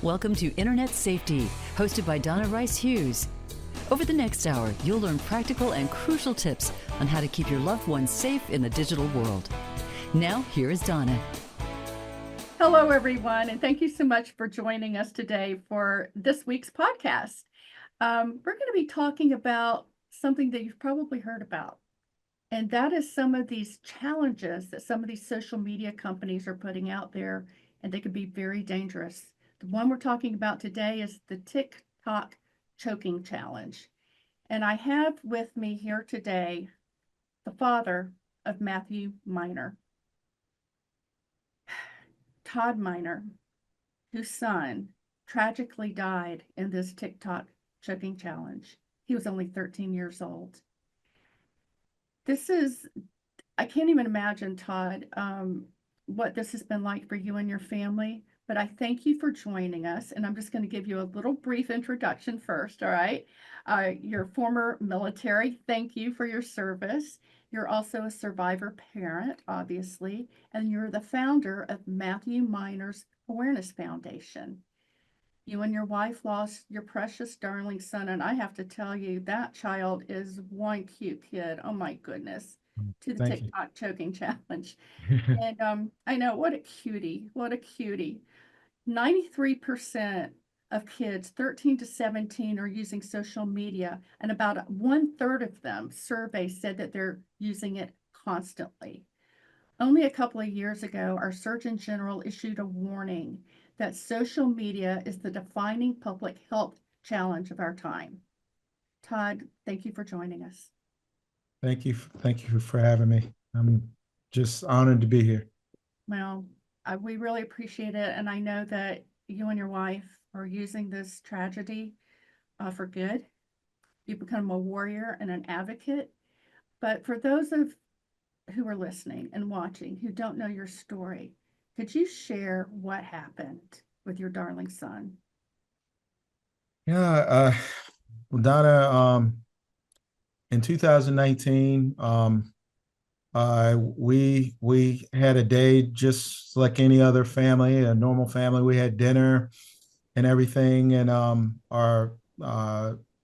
Welcome to Internet Safety, hosted by Donna Rice Hughes. Over the next hour, you'll learn practical and crucial tips on how to keep your loved ones safe in the digital world. Now, here is Donna. Hello, everyone, and thank you so much for joining us today for this week's podcast. We're going to be talking about something that you've probably heard about, and that is some of these challenges that some of these social media companies are putting out there, and they can be very dangerous. The one we're talking about today is the TikTok choking challenge. And I have with me here today the father of Matthew Miner, Todd Miner, whose son tragically died in this TikTok choking challenge. He was only 13 years old. I can't even imagine, Todd, what this has been like for you and your family. But I thank you for joining us, and I'm just going to give you a little brief introduction first, all right? You're former military. Thank you for your service. You're also a survivor parent, obviously, and you're the founder of Matthew Miner's Awareness Foundation. You and your wife lost your precious darling son, and I have to tell you, that child is one cute kid. Oh my goodness, to the TikTok choking challenge. And I know, what a cutie, what a cutie. 93% of kids 13 to 17 are using social media, and about 1/3 of them surveys said that they're using it constantly. Only a couple of years ago, our Surgeon General issued a warning that social media is the defining public health challenge of our time. Todd, thank you for joining us. Thank you. Thank you for having me. I'm just honored to be here. Well, we really appreciate it. And I know that you and your wife are using this tragedy for good. You've become a warrior and an advocate. But for those who are listening and watching who don't know your story, could you share what happened with your darling son? Yeah, well, Donna, in 2019, we had a day just like any other family, a normal family. We had dinner and everything, and our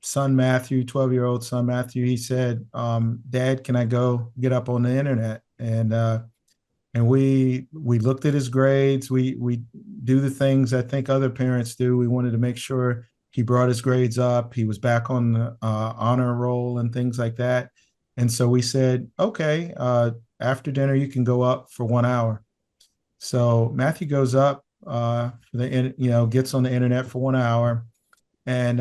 son Matthew, 12-year-old son Matthew, he said, "Dad, can I go get up on the internet?" And we looked at his grades. We do the things I think other parents do. We wanted to make sure he brought his grades up. He was back on the honor roll and things like that. And so we said, okay, after dinner, you can go up for 1 hour. So Matthew goes up, gets on the internet for 1 hour. And,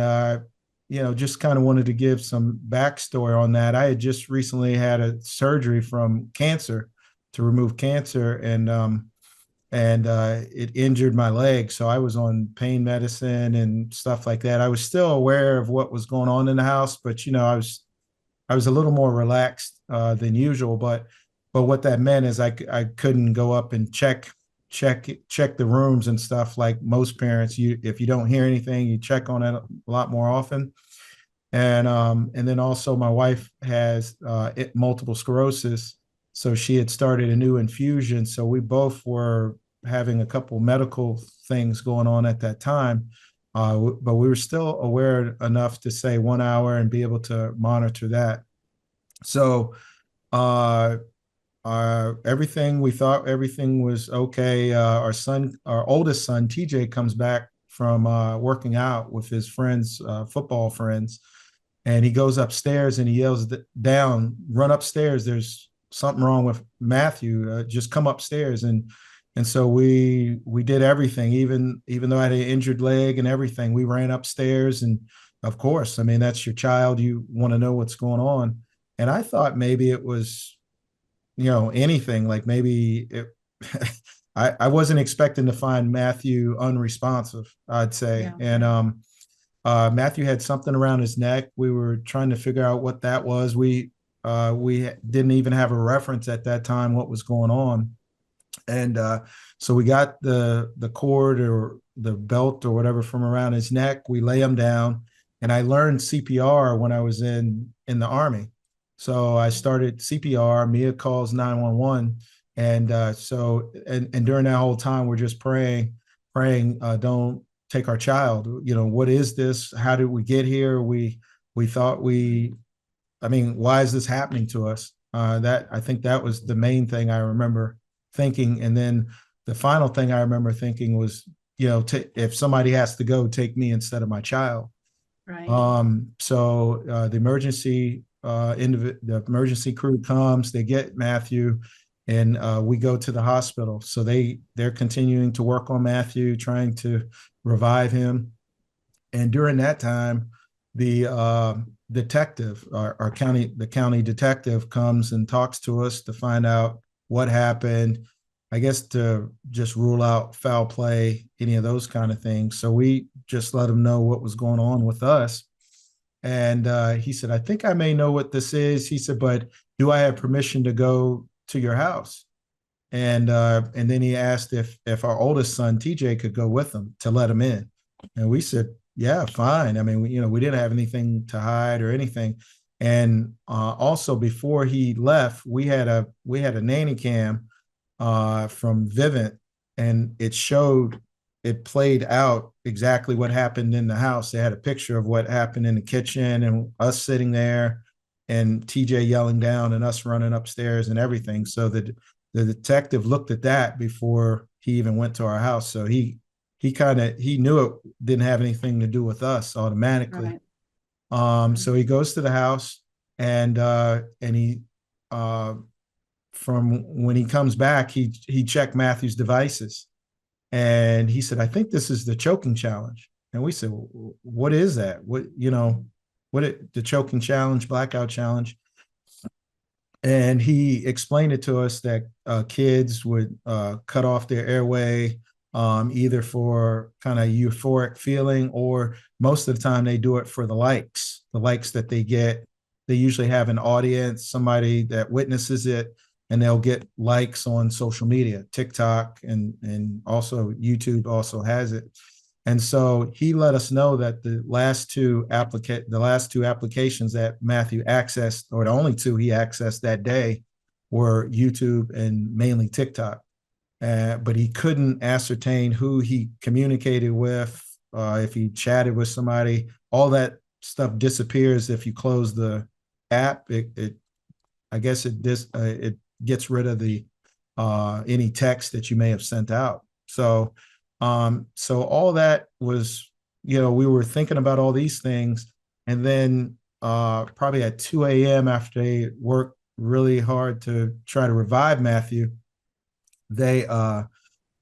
just kind of wanted to give some backstory on that. I had just recently had a surgery from cancer to remove cancer, and it injured my leg. So I was on pain medicine and stuff like that. I was still aware of what was going on in the house, but, I was a little more relaxed than usual, but what that meant is I couldn't go up and check the rooms and stuff like most parents. If you don't hear anything, you check on it a lot more often. And then also my wife has multiple sclerosis, so she had started a new infusion. So we both were having a couple medical things going on at that time. But we were still aware enough to say 1 hour and be able to monitor that. So we thought everything was okay. Our oldest son, TJ, comes back from working out with his friends, football friends, and he goes upstairs and he yells down, "Run upstairs. There's something wrong with Matthew. Just come upstairs." And so we did everything, even though I had an injured leg and everything. We ran upstairs, and of course, I mean, that's your child. You want to know what's going on. And I thought maybe it was, anything, like maybe I wasn't expecting to find Matthew unresponsive, I'd say. Yeah. And Matthew had something around his neck. We were trying to figure out what that was. We didn't even have a reference at that time what was going on. And so we got the cord or the belt or whatever from around his neck. We lay him down, and I learned CPR when I was in the Army. So I started CPR. Mia calls 911, And and during that whole time, we're just praying, don't take our child. You know, what is this? How did we get here? We thought I mean, why is this happening to us? That I think that was the main thing I remember thinking. And then the final thing I remember thinking was, you know, if somebody has to go, take me instead of my child. Right. The emergency crew comes, they get Matthew, and we go to the hospital. So they're continuing to work on Matthew, trying to revive him. And during that time, the detective, the county detective, comes and talks to us to find out what happened. I guess to just rule out foul play, any of those kind of things. So we just let him know what was going on with us. And he said, I think I may know what this is. He said, but do I have permission to go to your house? And then he asked if our oldest son, TJ, could go with him to let him in. And we said, yeah, fine. I mean, we didn't have anything to hide or anything. And also before he left, we had a nanny cam from Vivint, and it played out exactly what happened in the house. They had a picture of what happened in the kitchen and us sitting there and TJ yelling down and us running upstairs and everything. So the detective looked at that before he even went to our house. So he knew it didn't have anything to do with us automatically. Right. So he goes to the house, and he from when he comes back, he checked Matthew's devices, and he said, I think this is the choking challenge. And we said, well, what is that? The choking challenge, blackout challenge? And he explained it to us that kids would cut off their airway, either for kind of euphoric feeling, or most of the time they do it for the likes that they get. They usually have an audience, somebody that witnesses it, and they'll get likes on social media, TikTok, and also YouTube also has it. And so he let us know that the last two applications that Matthew accessed, or the only two he accessed that day, were YouTube and mainly TikTok. But he couldn't ascertain who he communicated with, if he chatted with somebody. All that stuff disappears if you close the app. I guess it gets rid of the any text that you may have sent out. So all that was, we were thinking about all these things, and then probably at 2 a.m. after they worked really hard to try to revive Matthew, they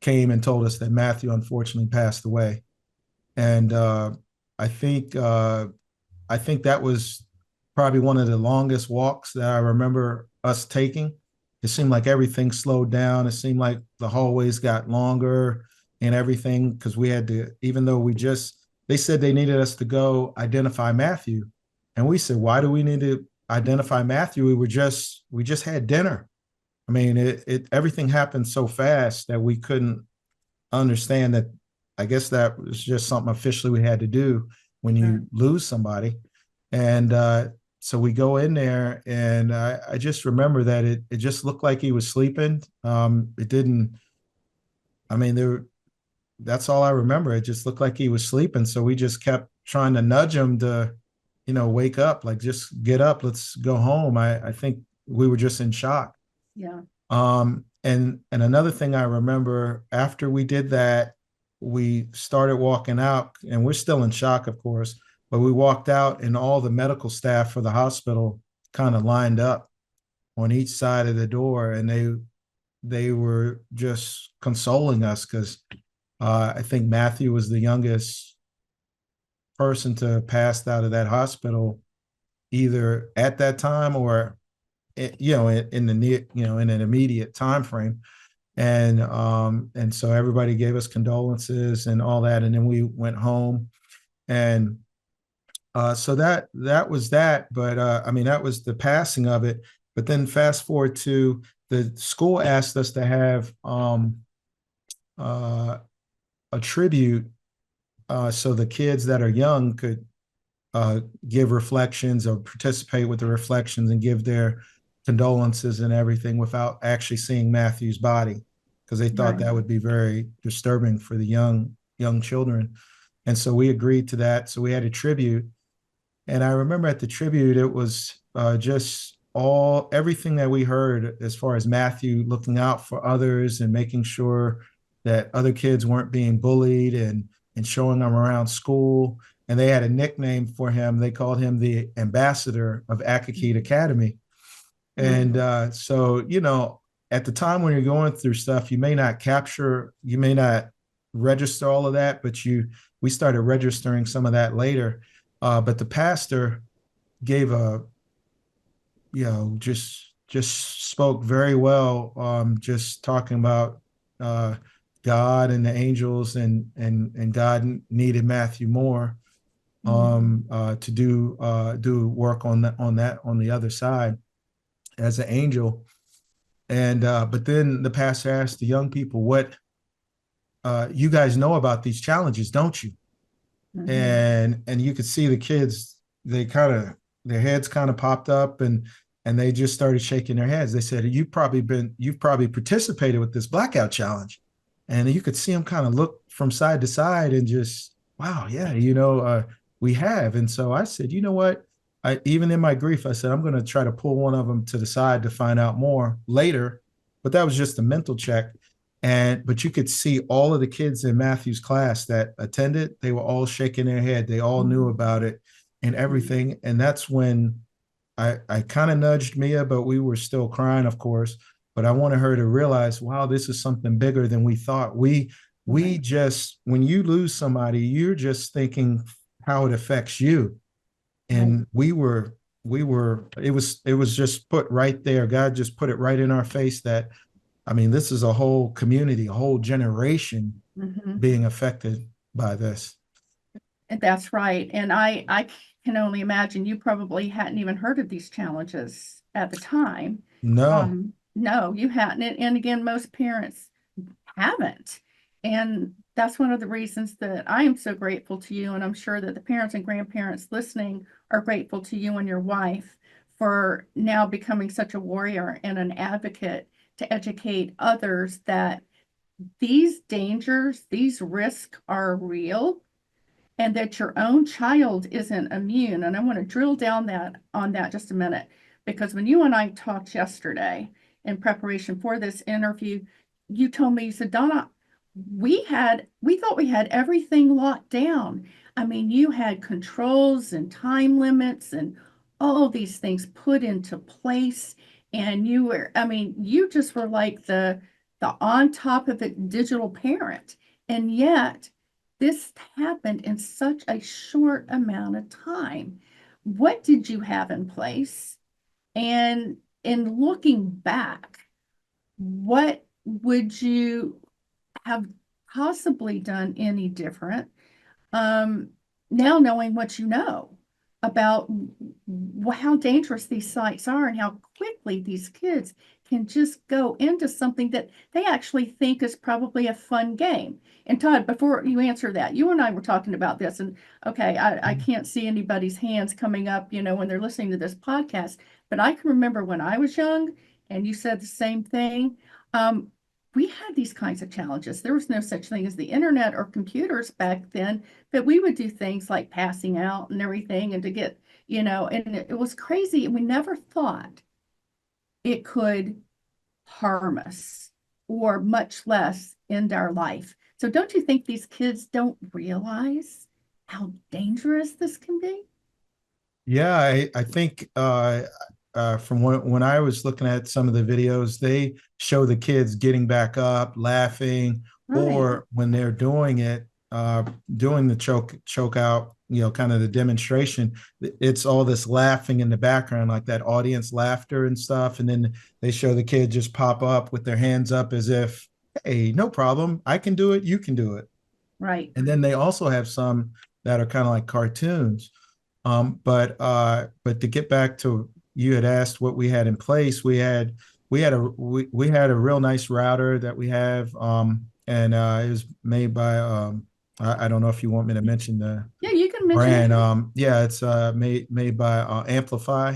came and told us that Matthew unfortunately passed away. And I think that was probably one of the longest walks that I remember us taking. It seemed like everything slowed down. It seemed like the hallways got longer and everything, because we had to, even though they said they needed us to go identify Matthew. And we said, why do we need to identify Matthew? We just had dinner. I mean, everything happened so fast that we couldn't understand that. I guess that was just something officially we had to do when you lose somebody. And so we go in there, and I just remember that it just looked like he was sleeping. It didn't, I mean, that's all I remember. It just looked like he was sleeping. So we just kept trying to nudge him to, wake up, like, just get up, let's go home. I think we were just in shock. Yeah. And another thing I remember, after we did that, we started walking out, and we're still in shock, of course, but we walked out, and all the medical staff for the hospital kind of lined up on each side of the door, and they were just consoling us, because I think Matthew was the youngest person to pass out of that hospital, either at that time or in an immediate time frame. And so everybody gave us condolences and all that, and then we went home. And so that was that. But I mean, that was the passing of it. But then fast forward to, the school asked us to have a tribute, so the kids that are young could give reflections or participate with the reflections and give their condolences and everything without actually seeing Matthew's body, because they thought Right. that would be very disturbing for the young children. And so we agreed to that. So we had a tribute. And I remember at the tribute, it was just everything that we heard as far as Matthew looking out for others and making sure that other kids weren't being bullied, and showing them around school. And they had a nickname for him. They called him the ambassador of Akakit Academy. And so, at the time when you're going through stuff, you may not register all of that, but we started registering some of that later. But the pastor gave just spoke very well, just talking about God and the angels, and God needed Matthew more to do work on the other side as an angel. And but then the pastor asked the young people, what you guys know about these challenges, don't you? And you could see the kids, their heads kind of popped up, and they just started shaking their heads. They said, you've probably participated with this blackout challenge. And you could see them kind of look from side to side and just, wow, yeah, we have. And so I said, you know what? Even in my grief, I said, I'm going to try to pull one of them to the side to find out more later. But that was just a mental check. But you could see all of the kids in Matthew's class that attended, they were all shaking their head. They all knew about it and everything. And that's when I kind of nudged Mia, but we were still crying, of course. But I wanted her to realize, wow, this is something bigger than we thought. We just, when you lose somebody, you're just thinking how it affects you. And we were, it was just put right there. God just put it right in our face that, I mean, this is a whole community, a whole generation being affected by this. That's right. And I can only imagine you probably hadn't even heard of these challenges at the time. No. No, you hadn't. And again, most parents haven't. And that's one of the reasons that I am so grateful to you. And I'm sure that the parents and grandparents listening are grateful to you and your wife for now becoming such a warrior and an advocate to educate others that these dangers, these risks are real, and that your own child isn't immune. And I want to drill down on that just a minute, because when you and I talked yesterday in preparation for this interview, you told me, you said, Donna, we thought we had everything locked down. I mean, you had controls and time limits and all these things put into place. And you just were like the on top of it digital parent. And yet this happened in such a short amount of time. What did you have in place? And in looking back, what would you have possibly done any different? Now knowing what you know about how dangerous these sites are and how quickly these kids can just go into something that they actually think is probably a fun game. And Todd, before you answer that, you and I were talking about this, and okay, I can't see anybody's hands coming up, when they're listening to this podcast, but I can remember when I was young, and you said the same thing. We had these kinds of challenges. There was no such thing as the internet or computers back then, but we would do things like passing out and everything, and to get, and it was crazy. And we never thought it could harm us, or much less end our life. So don't you think these kids don't realize how dangerous this can be? Yeah, I think from when I was looking at some of the videos, they show the kids getting back up, laughing, or when they're doing it, doing the choke out, kind of the demonstration, it's all this laughing in the background, like that audience laughter and stuff. And then they show the kid just pop up with their hands up as if, hey, no problem, I can do it, you can do it. Right. And then they also have some that are kind of like cartoons. But to get back to, you had asked what we had in place. We had a real nice router that we have, and it was made by I don't know if you want me to mention the you can mention brand. Yeah, it's made by Amplify,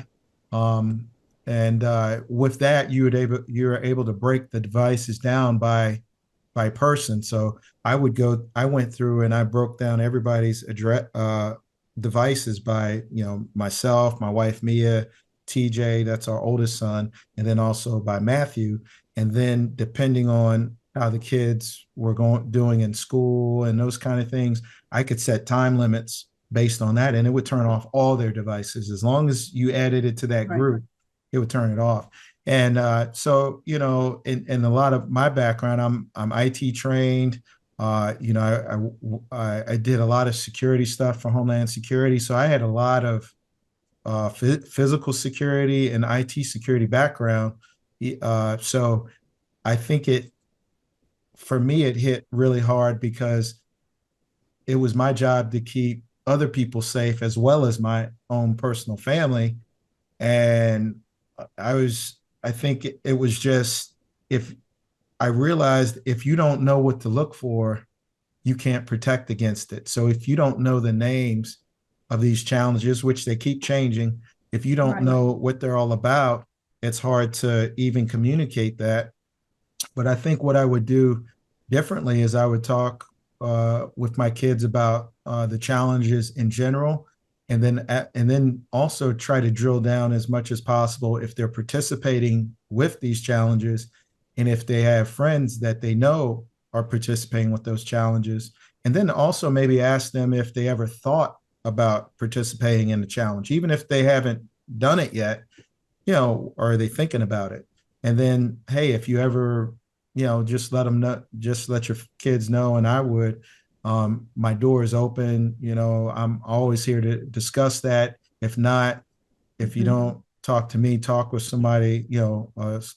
and with that, you're able to break the devices down by person. So I went through and I broke down everybody's address devices by, myself, my wife Mia, TJ, that's our oldest son, and then also by Matthew. And then depending on how the kids were doing in school and those kind of things, I could set time limits based on that, and it would turn off all their devices as long as you added it to that Right. group. It would turn it off. And so, in a lot of my background, I'm IT trained. I did a lot of security stuff for Homeland Security, so I had a lot of physical security and IT security background. So I think for me, it hit really hard because it was my job to keep other people safe as well as my own personal family. And I think it was just, if I realized if you don't know what to look for, you can't protect against it. So if you don't know the names of these challenges, which they keep changing, if you don't Right. know what they're all about, it's hard to even communicate that. But I think what I would do differently is I would talk with my kids about the challenges in general, and then also try to drill down as much as possible if they're participating with these challenges, and if they have friends that they know are participating with those challenges, and then also maybe ask them if they ever thought about participating in the challenge, even if they haven't done it yet. Are they thinking about it? And then, hey, if you ever, just let them know, just let your kids know. And I would, my door is open. I'm always here to discuss that. If not, if you don't talk to me, talk with somebody,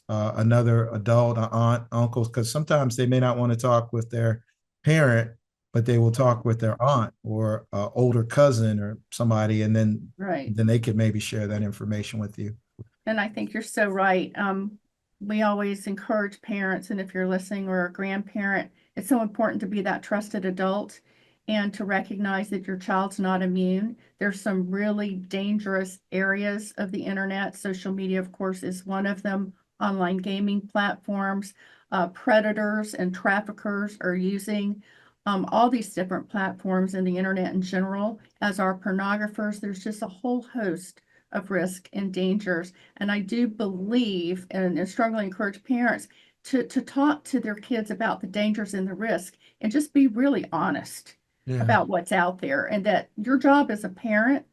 another adult, an aunt, uncle, because sometimes they may not want to talk with their parent, but they will talk with their aunt or older cousin or somebody, and Right. then they could maybe share that information with you. And I think you're so right. We always encourage parents, and if you're listening or a grandparent, it's so important to be that trusted adult and to recognize that your child's not immune. There's some really dangerous areas of the internet. Social media, of course, is one of them. Online gaming platforms, predators and traffickers are using all these different platforms and the internet in general as our pornographers. There's just a whole host of risk and dangers. And I do believe and strongly encourage parents to talk to their kids about the dangers and the risk and just be really honest about what's out there. And that your job as a parent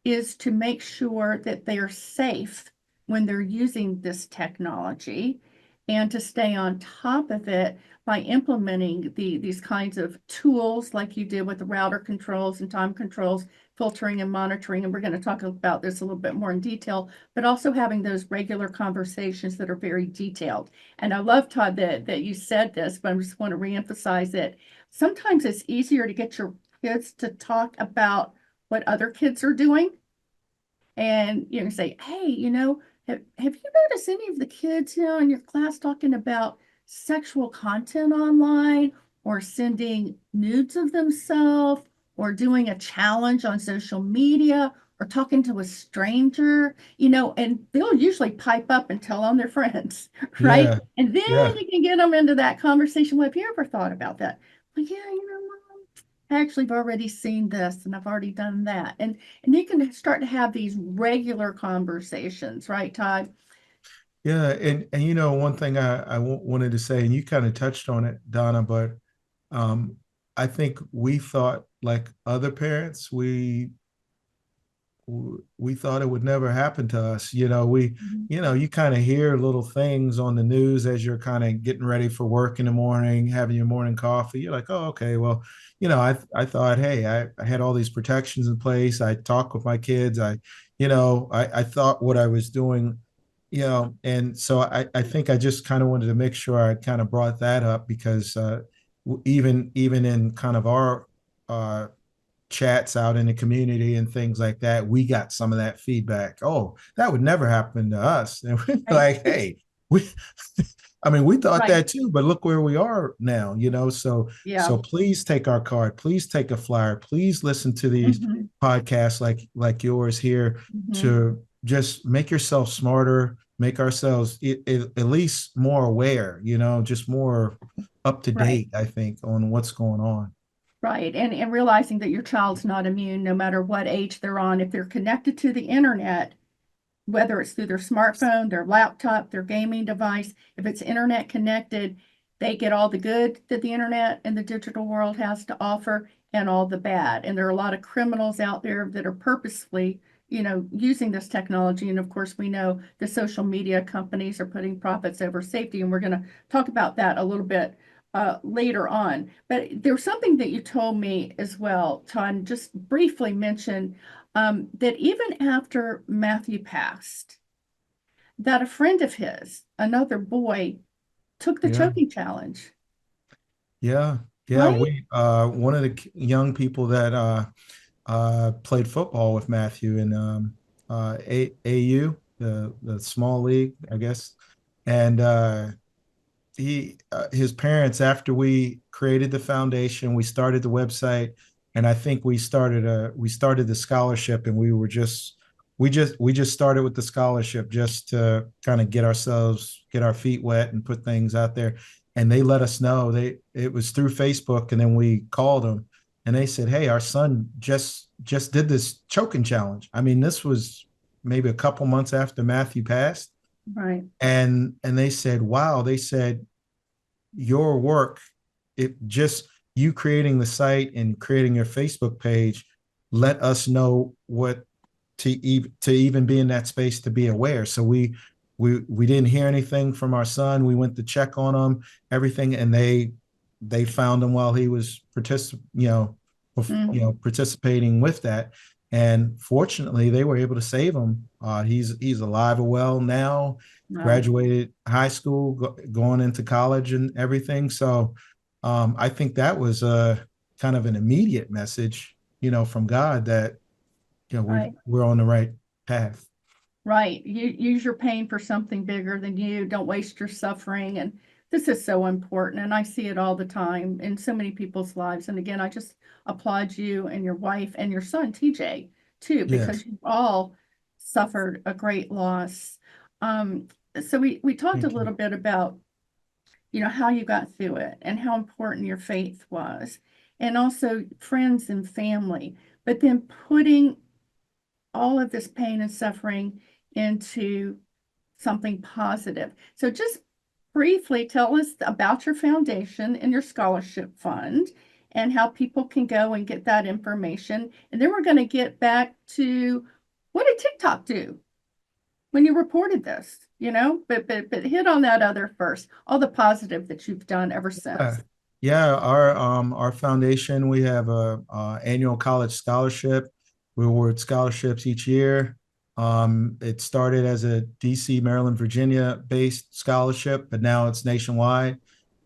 is to make sure that they're safe when they're using this technology and to stay on top of it by implementing these kinds of tools like you did with the router controls and time controls, filtering and monitoring. And we're going to talk about this a little bit more in detail, but also having those regular conversations that are very detailed. And I love, Todd, that you said this, but I just want to reemphasize it. Sometimes it's easier to get your kids to talk about what other kids are doing and say, hey, have you noticed any of the kids in your class talking about sexual content online or sending nudes of themselves or doing a challenge on social media or talking to a stranger, and they'll usually pipe up and tell on their friends, right? Yeah. And then Yeah. you can get them into that conversation. Well, have you ever thought about that? Well, yeah, Mom, I actually have already seen this and I've already done that. And you can start to have these regular conversations, right, Todd? Yeah. And one thing I wanted to say, and you kind of touched on it, Donna, but I think we thought like other parents, we thought it would never happen to us. You kind of hear little things on the news as you're kind of getting ready for work in the morning, having your morning coffee. You're like, oh, okay, well, I thought, hey, I had all these protections in place. I talked with my kids. I thought what I was doing, and so I think I just kind of wanted to make sure I kind of brought that up because even in kind of our chats out in the community and things like that, we got some of that feedback. Oh, that would never happen to us. And we're like, hey, we thought Right. that too, but look where we are now, so Yeah. so please take our card, please take a flyer, please listen to these podcasts like yours here Mhm. to just make yourself smarter, make ourselves at least more aware, just more up to Right. date, I think, on what's going on. Right. And realizing that your child's not immune no matter what age they're on. If they're connected to the internet, whether it's through their smartphone, their laptop, their gaming device, if it's internet connected, they get all the good that the internet and the digital world has to offer and all the bad. And there are a lot of criminals out there that are purposefully, using this technology. And of course, we know the social media companies are putting profits over safety. And we're going to talk about that a little bit later on. But there's something that you told me as well, Todd, just briefly mention that even after Matthew passed, that a friend of his, another boy, took the Yeah. choking challenge, Yeah. Yeah. right? We, one of the young people that played football with Matthew in AU, the small league, I guess. And his parents, after we created the foundation, we started the website, and I think we started the scholarship, and we just started with the scholarship just to kind of get our feet wet and put things out there. And they let us know, it was through Facebook, and then we called them, and they said, hey, our son just did this choking challenge. I mean, this was maybe a couple months after Matthew passed. Right. And they said, wow, they said, your work, it just, you creating the site and creating your Facebook page, let us know what to even be in that space, to be aware. So we didn't hear anything from our son. We went to check on him, everything, and they found him while he was participating with that. And fortunately, they were able to save him. He's alive and well now, Right. graduated high school, going into college and everything. So I think that was a kind of an immediate message, from God, that Right. we're on the right path. Right. You use your pain for something bigger than you. Don't waste your suffering. And this is so important. And I see it all the time in so many people's lives. And again, I just applaud you and your wife and your son, TJ, too, Yes. because you've all suffered a great loss. Um, so we talked a Thank you. little bit about, how you got through it and how important your faith was, and also friends and family, but then putting all of this pain and suffering into something positive. So just briefly tell us about your foundation and your scholarship fund and how people can go and get that information. And then we're going to get back to, what did TikTok do when you reported this, but hit on that other first, all the positive that you've done ever Yeah, since. yeah. Our foundation, we have a annual college scholarship. We award scholarships each year. It started as a DC, Maryland, Virginia based scholarship, but now it's nationwide.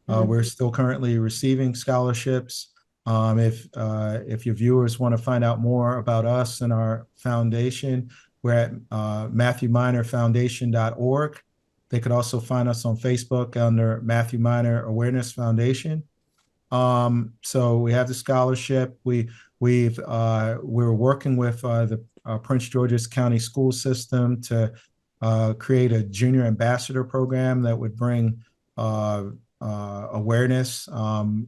We're Mhm. still currently receiving scholarships. If your viewers want to find out more about us and our foundation, we're at MatthewMinerFoundation.org. They could also find us on Facebook under Matthew Miner Awareness Foundation. So we have the scholarship. We're working with the Prince George's County School System to create a junior ambassador program that would bring awareness, and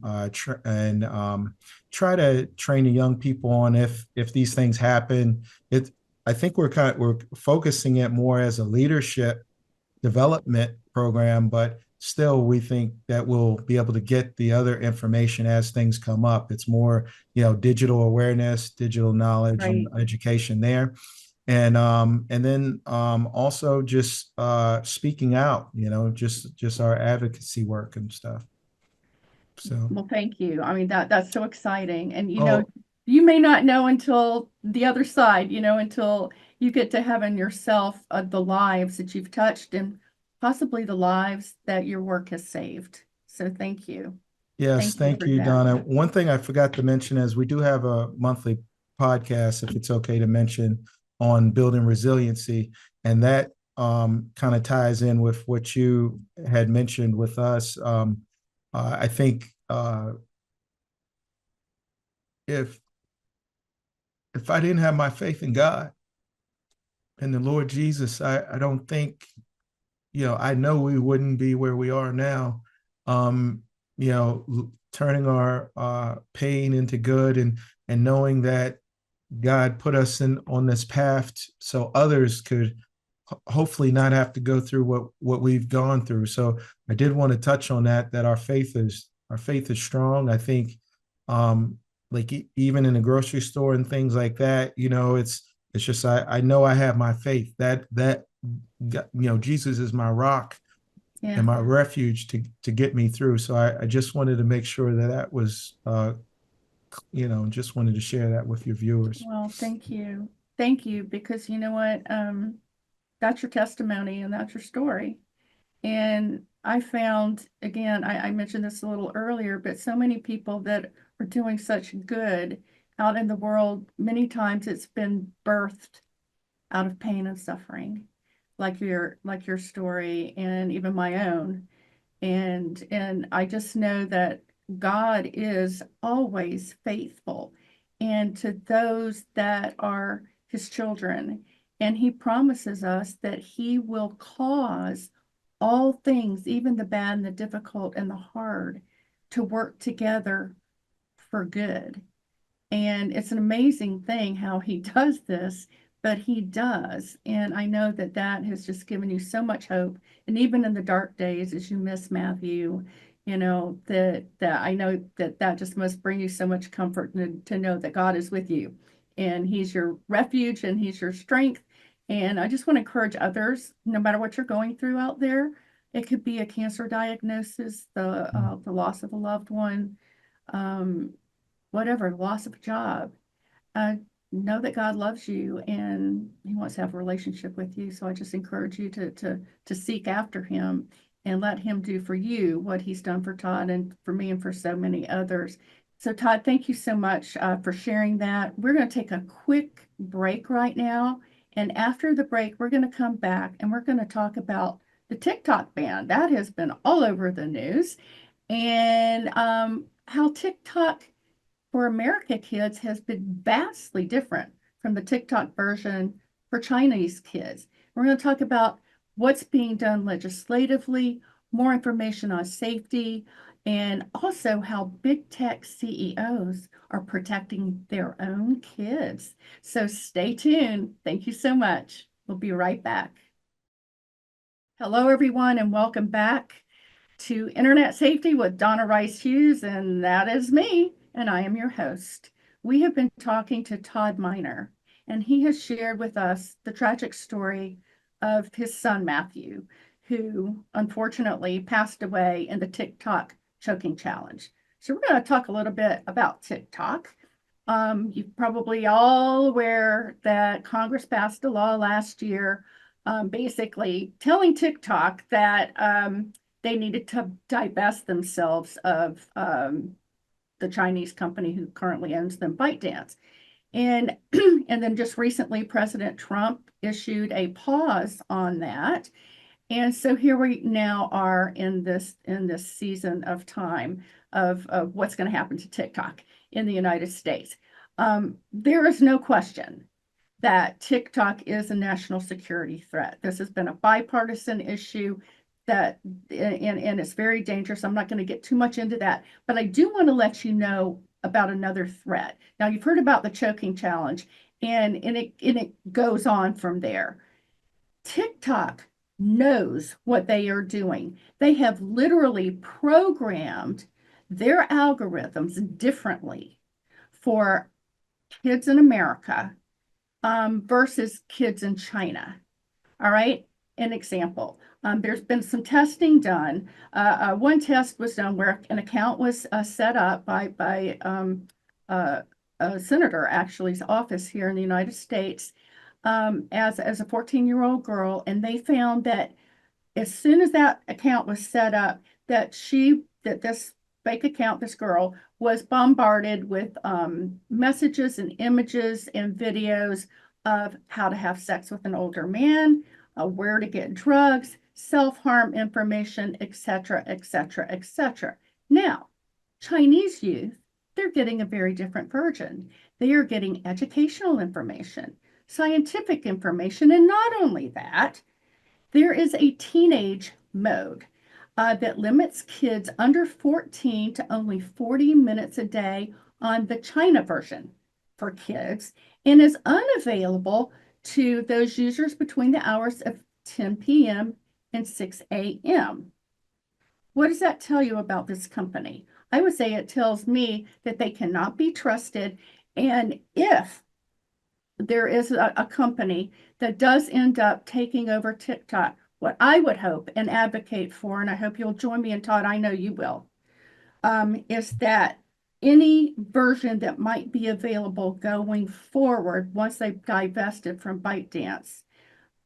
try to train the young people on, if these things happen. I think we're focusing it more as a leadership development program, but still we think that we'll be able to get the other information as things come up. It's more, digital awareness, digital knowledge, and Right. education there. And then also just speaking out, just our advocacy work and stuff. So, Well, thank you. I mean, that's so exciting. And oh, you may not know until the other side, until you get to heaven yourself, the lives that you've touched and possibly the lives that your work has saved. So thank you. yes, Thank you thank for you, that. Donna. One thing I forgot to mention is we do have a monthly podcast, if it's okay to mention, on building resiliency. And that kind of ties in with what you had mentioned with us. I think if I didn't have my faith in God, And the Lord Jesus, I don't think, I know we wouldn't be where we are now. Um, Turning our pain into good, and knowing that God put us in on this path so others could hopefully not have to go through what we've gone through. So I did want to touch on that our faith is strong. I think, like even in the grocery store and things like that, it's just I know I have my faith that Jesus is my rock Yeah. and my refuge to get me through. So I just wanted to make sure that was just wanted to share that with your viewers. Well, thank you. Thank you, because you know what? That's your testimony and that's your story. And I found, again, I mentioned this a little earlier, but so many people that are doing such good out in the world, many times it's been birthed out of pain and suffering, like your story and even my own. And I just know that God is always faithful and to those that are his children. And he promises us that he will cause all things, even the bad and the difficult and the hard, to work together for good. And it's an amazing thing how he does this, but he does. And I know that that has just given you so much hope. And even in the dark days, as you miss Matthew, that I know that that just must bring you so much comfort to know that God is with you and he's your refuge and he's your strength. And I just want to encourage others, no matter what you're going through out there, it could be a cancer diagnosis, the loss of a loved one, um, whatever, loss of a job. Uh, know that God loves you and he wants to have a relationship with you. So I just encourage you to seek after him and let him do for you what he's done for Todd and for me and for so many others. So Todd, thank you so much for sharing that. We're going to take a quick break right now. And after the break, we're going to come back and we're going to talk about the TikTok ban. That has been all over the news. And how TikTok for America kids has been vastly different from the TikTok version for Chinese kids. We're going to talk about what's being done legislatively, more information on safety, and also how big tech CEOs are protecting their own kids. So stay tuned. Thank you so much. We'll be right back. Hello, everyone, and welcome back to Internet Safety with Donna Rice Hughes, and that is me, and I am your host. We have been talking to Todd Miner, and he has shared with us the tragic story of his son, Matthew, who unfortunately passed away in the TikTok choking challenge. So we're going to talk a little bit about TikTok. You're probably all aware that Congress passed a law last year, basically telling TikTok that they needed to divest themselves of the Chinese company who currently owns them, ByteDance. And and then just recently, President Trump issued a pause on that. And so here we now are in this season of time of what's going to happen to TikTok in the United States. There is no question that TikTok is a national security threat. This has been a bipartisan issue that and it's very dangerous. I'm not going to get too much into that, but I do want to let you know about another threat. Now you've heard about the choking challenge, and it goes on from there. TikTok knows what they are doing. They have literally programmed their algorithms differently for kids in America versus kids in China. All right. An example. There's been some testing done. One test was done where an account was set up by a senator, actually's office here in the United States, as a 14-year-old girl, and they found that as soon as that account was set up, that this fake account, this girl, was bombarded with messages and images and videos of how to have sex with an older man, where to get drugs, self-harm information, etc., etc., etc. Now, Chinese youth, they're getting a very different version. They are getting educational information. scientific information. And not only that, there is a teenage mode that limits kids under 14 to only 40 minutes a day on the China version for kids and is unavailable to those users between the hours of 10 p.m. and 6 a.m. What does that tell you about this company? I would say it tells me that they cannot be trusted. And if there is a company that does end up taking over TikTok, what I would hope and advocate for, and I hope you'll join me, and Todd, I know you will, is that any version that might be available going forward, once they've divested from ByteDance,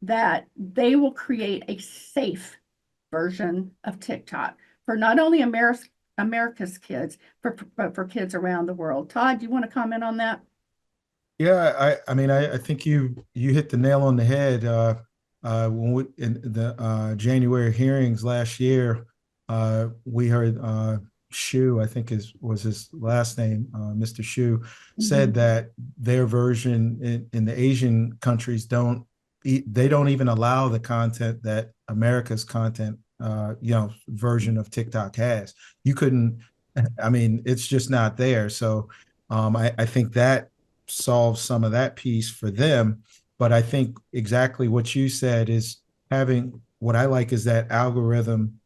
that they will create a safe version of TikTok for not only America's kids, but for kids around the world. Todd, do you want to comment on that? Yeah, I mean, I think you hit the nail on the head. When we in the January hearings last year, we heard Xu, I think was his last name, Mr. Xu, said that their version in the Asian countries they don't even allow the content that America's content, version of TikTok has. You couldn't, I mean, it's just not there. So I think that solves some of that piece for them. But I think exactly what you said is having what I like is that algorithm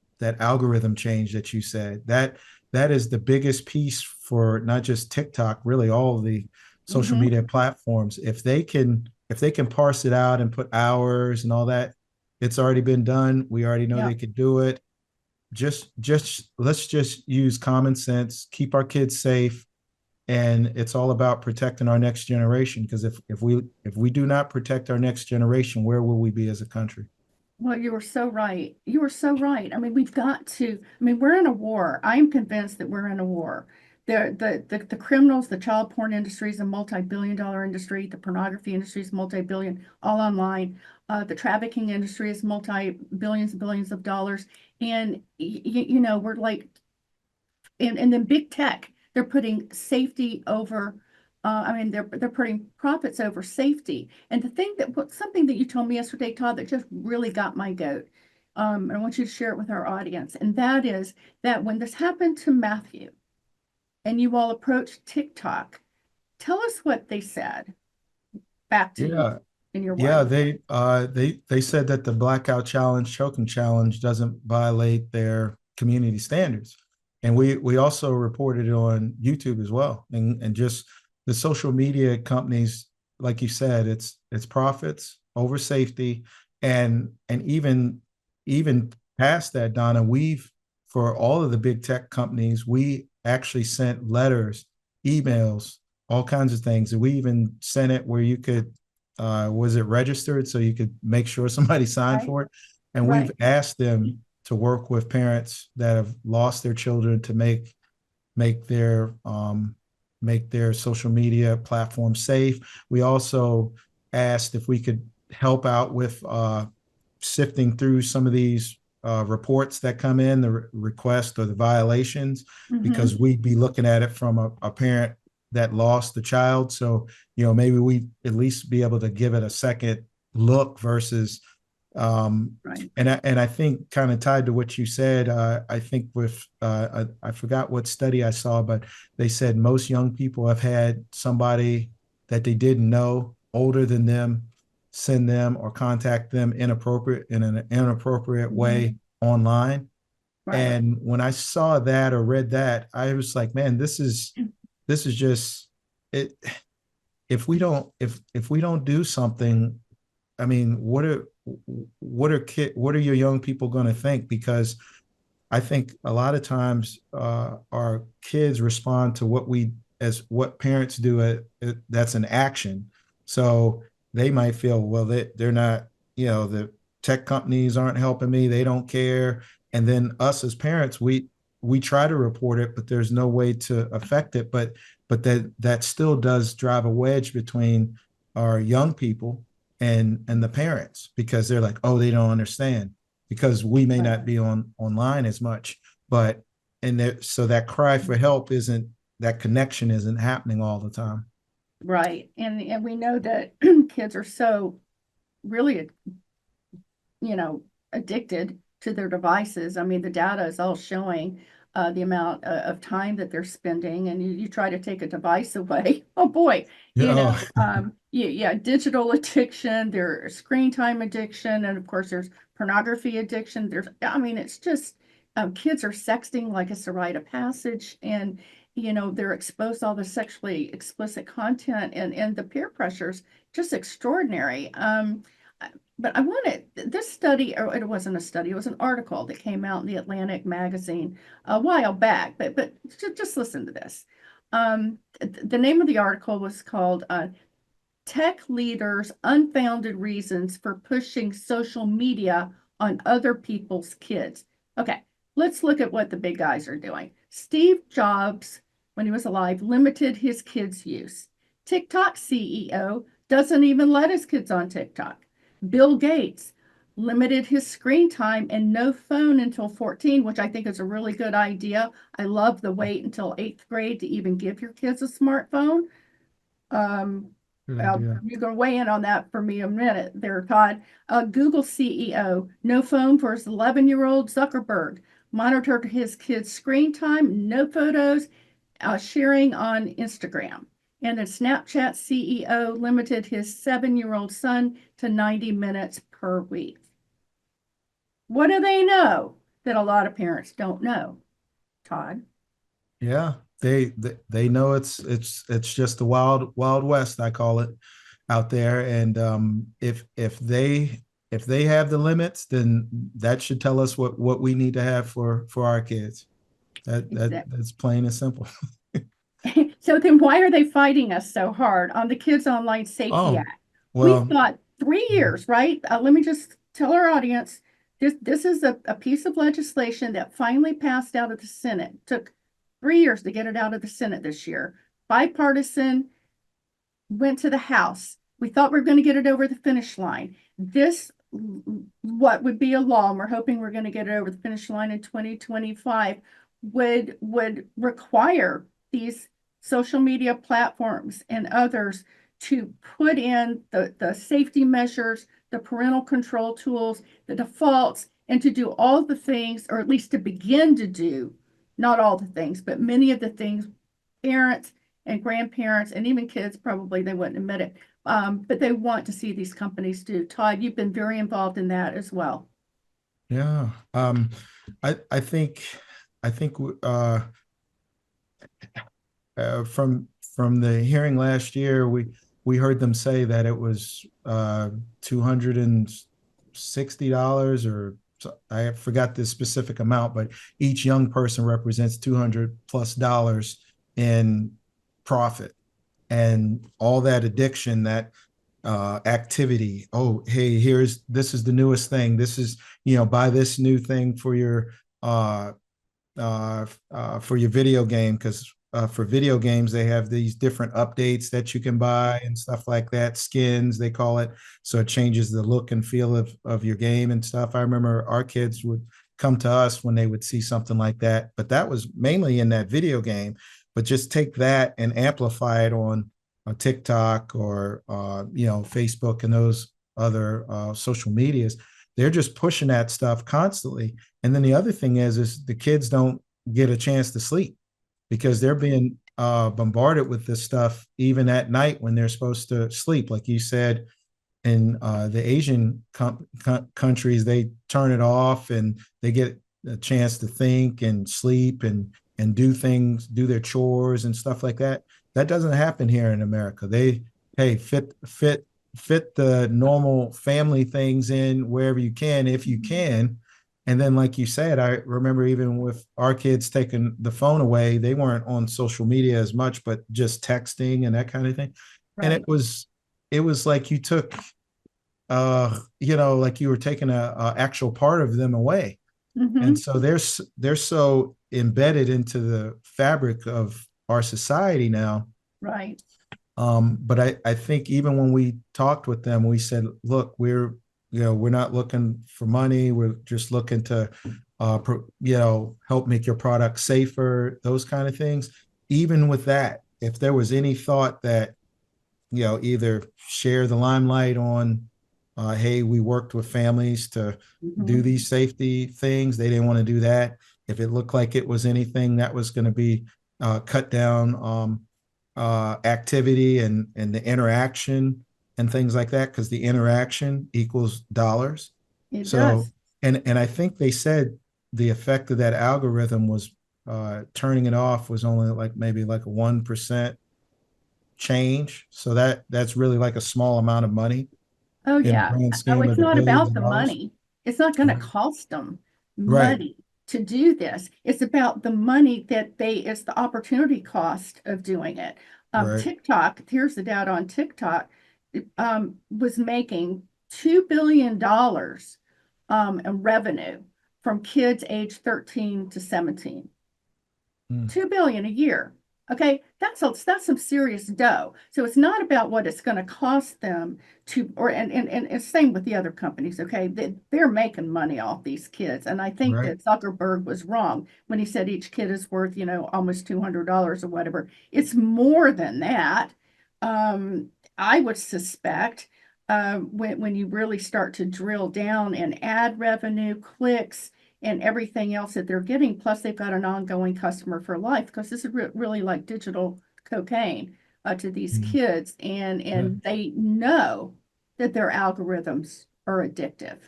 change that you said. That is the biggest piece for not just TikTok, really all of the social media platforms. If they can parse it out and put hours and all that, it's already been done. We already know they could do it. Just let's just use common sense, keep our kids safe. And it's all about protecting our next generation. Because if we do not protect our next generation, where will we be as a country? Well, you were so right. You were so right. I mean, we've got to, I mean, we're in a war. I'm convinced that we're in a war. The criminals, the child porn industry is a multi-billion-dollar industry. The pornography industry is multi-billion, all online. The trafficking industry is multi-billions and billions of dollars. And, we're like, and then big tech, they're putting safety over, they're putting profits over safety. And something that you told me yesterday, Todd, that just really got my goat. And I want you to share it with our audience. And that is that when this happened to Matthew and you all approached TikTok, tell us what they said back to you in your words. They said that the blackout challenge, choking challenge doesn't violate their community standards. And we also reported it on YouTube as well. And just the social media companies, like you said, it's profits over safety. And even past that, Donna, for all of the big tech companies, we actually sent letters, emails, all kinds of things. And we even sent it where you could, was it registered? So you could make sure somebody signed for it. And we've asked them to work with parents that have lost their children to make their social media platform safe. We also asked if we could help out with sifting through some of these reports that come in, the requests or the violations, because we'd be looking at it from a parent that lost the child. So, maybe we at least be able to give it a second look versus and I think kind of tied to what you said, I think with I forgot what study I saw, but they said most young people have had somebody that they didn't know older than them send them or contact them in an inappropriate way online. And when I saw that or read that, I was like, man, this is just it. If we don't do something, I mean, what are your young people going to think? Because I think a lot of times our kids respond to what parents do. That's an action. So they might feel, well, they're not, the tech companies aren't helping me. They don't care. And then us as parents, we try to report it, but there's no way to affect it. But that still does drive a wedge between our young people and the parents, because they're like, oh, they don't understand, because we may not be online as much, so that cry for help that connection isn't happening all the time. Right. And we know that kids are so really, you know, addicted to their devices. I mean, the data is all showing the amount of time that they're spending, and you try to take a device away. Oh boy, Yeah. yeah, digital addiction, there's screen time addiction, and of course there's pornography addiction. I mean, it's just kids are sexting like it's a rite of passage, and they're exposed to all the sexually explicit content, and the peer pressures just extraordinary. But I wanted this study, or it wasn't a study, it was an article that came out in the Atlantic magazine a while back. But just listen to this. The name of the article was called "Tech Leaders' Unfounded Reasons for Pushing Social Media on Other People's Kids." Okay, let's look at what the big guys are doing. Steve Jobs, when he was alive, limited his kids' use. TikTok CEO doesn't even let his kids on TikTok. Bill Gates limited his screen time and no phone until 14, which I think is a really good idea. I love the wait until 8th grade to even give your kids a smartphone. Um, Good well, idea. you're going to weigh in on that for me a minute there, Todd. Google CEO, no phone for his 11-year-old Zuckerberg, monitored his kids' screen time, no photos, sharing on Instagram. And the Snapchat CEO limited his 7-year-old son to 90 minutes per week. What do they know that a lot of parents don't know, Todd? Yeah, they know it's just the wild west, I call it, out there. And if they have the limits, then that should tell us what we need to have for our kids. Exactly. That's plain and simple. So then why are they fighting us so hard on the Kids Online Safety Oh, Act? We well, thought 3 years, right? Let me just tell our audience, this is a piece of legislation that finally passed out of the Senate. It took 3 years to get it out of the Senate this year. Bipartisan, went to the House. We thought we were going to get it over the finish line. This, what would be a law, and we're hoping we're going to get it over the finish line in 2025, would require these social media platforms and others to put in the safety measures, the parental control tools, the defaults, and to do all the things, or at least to begin to do, not all the things, but many of the things parents and grandparents and even kids, probably they wouldn't admit it, but they want to see these companies do. Todd, you've been very involved in that as well. yeah. I think I think from the hearing last year, we heard them say that it was $260, or I forgot the specific amount, but each young person represents $200+ in profit, and all that addiction, that activity. Oh, hey, this is the newest thing. This is, buy this new thing for your video game, because for video games they have these different updates that you can buy and stuff like that, skins they call it, so it changes the look and feel of your game and stuff. I remember our kids would come to us when they would see something like that, but that was mainly in that video game. But just take that and amplify it on TikTok or Facebook and those other social medias. They're just pushing that stuff constantly. And then the other thing is the kids don't get a chance to sleep because they're being bombarded with this stuff even at night when they're supposed to sleep. Like you said, in the Asian countries, they turn it off and they get a chance to think and sleep and do things, do their chores and stuff like that. That doesn't happen here in America. They, hey, fit the normal family things in wherever you can, if you can. And then, like you said, I remember even with our kids taking the phone away, they weren't on social media as much, but just texting and that kind of thing. And Right. it was like you took, like you were taking a actual part of them away. And Mm-hmm. so they're so embedded into the fabric of our society now. Right. But I think even when we talked with them, we said, look, we're not looking for money. We're just looking to, help make your product safer, those kind of things. Even with that, if there was any thought that either share the limelight on, hey, we worked with families to do Mhm. these safety things. They didn't want to do that. If it looked like it was anything that was going to be cut down activity and the interaction and things like that, because the interaction equals dollars. It So, does. and I think they said the effect of that algorithm was turning it off was only like maybe like a 1% change. So that's really like a small amount of money Oh, in the yeah. grand Oh, scheme it's of the not billions about of the dollars. money. It's not going to Right. cost them Right. money to do this. It's about the money that it's the opportunity cost of doing it. Right. TikTok, here's the data on TikTok, was making $2 billion in revenue from kids age 13 to 17. Mm. 2 billion a year. Okay, that's some serious dough. So it's not about what it's going to cost them to, or and same with the other companies. Okay, they're making money off these kids, and I think Right. that Zuckerberg was wrong when he said each kid is worth, almost $200 or whatever. It's more than that. I would suspect when you really start to drill down and ad revenue, clicks, and everything else that they're getting. Plus, they've got an ongoing customer for life because this is really like digital cocaine to these Mm. kids, and Yeah. they know that their algorithms are addictive,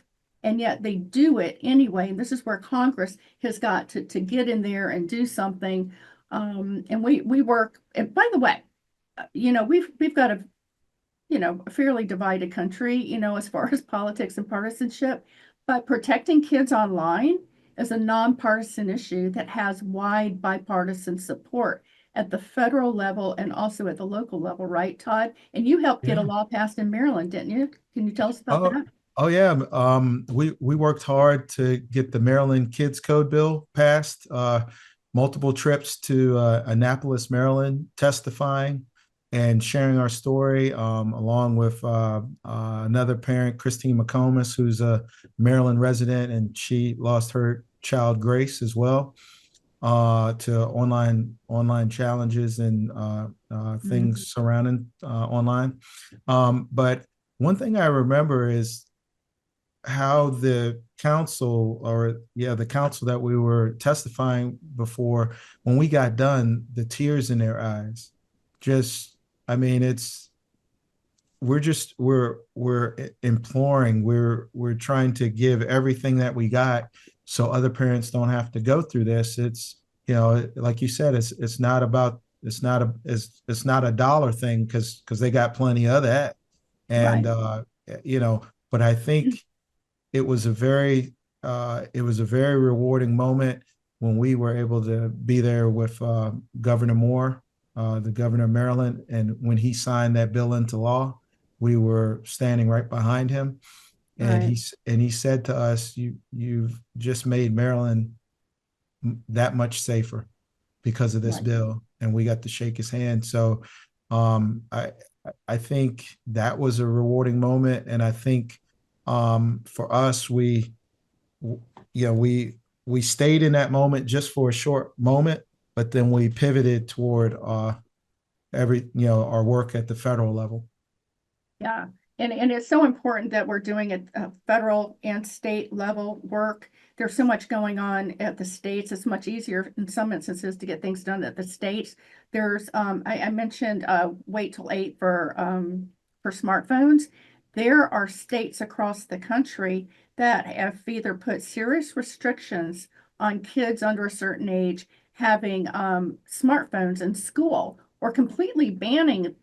and yet they do it anyway. And this is where Congress has got to get in there and do something. And we work. And by the way, we've got a fairly divided country, as far as politics and partisanship, but protecting kids online is a nonpartisan issue that has wide bipartisan support at the federal level and also at the local level, right, Todd? And you helped get a Yeah. law passed in Maryland, didn't you? Can you tell us about Oh, that? oh yeah. We worked hard to get the Maryland Kids Code bill passed. Multiple trips to Annapolis, Maryland, testifying and sharing our story, along with another parent, Christine McComas, who's a Maryland resident, and she lost her child Grace as well to online challenges and Mhm. things surrounding online. But one thing I remember is how the council, or yeah, the council that we were testifying before, when we got done, the tears in their eyes. Just, I mean, it's we're imploring, we're trying to give everything that we got so other parents don't have to go through this. It's, like you said, it's not about, it's not a dollar thing, because they got plenty of that. And Right. you know but I think it was a very rewarding moment when we were able to be there with Governor Moore, the governor of Maryland, and when he signed that bill into law, we were standing right behind him, and Right. he said to us, you've just made Maryland that much safer because of this Right. bill," and we got to shake his hand. So um, I I think that was a rewarding moment, and I think for us, we stayed in that moment just for a short moment, but then we pivoted toward our work at the federal level. Yeah. And it's so important that we're doing it federal and state level work. There's so much going on at the states. It's much easier in some instances to get things done at the states. There's I mentioned wait till 8 for smartphones. There are states across the country that have either put serious restrictions on kids under a certain age having smartphones in school, or completely banning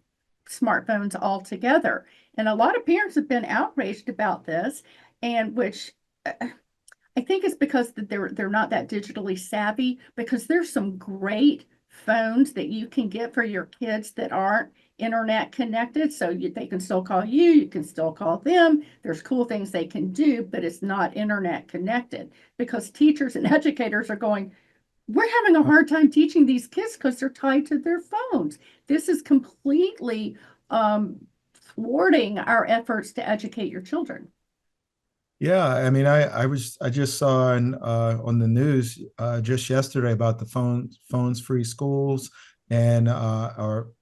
smartphones altogether. And a lot of parents have been outraged about this, and which I think is because that they're not that digitally savvy, because there's some great phones that you can get for your kids that aren't internet connected. So they can still call you, you can still call them. There's cool things they can do, but it's not internet connected, because teachers and educators are going, we're having a hard time teaching these kids because they're tied to their phones. This is completely um, thwarting our efforts to educate your children. Yeah, I mean, I just saw on the news just yesterday about the phones free schools, and or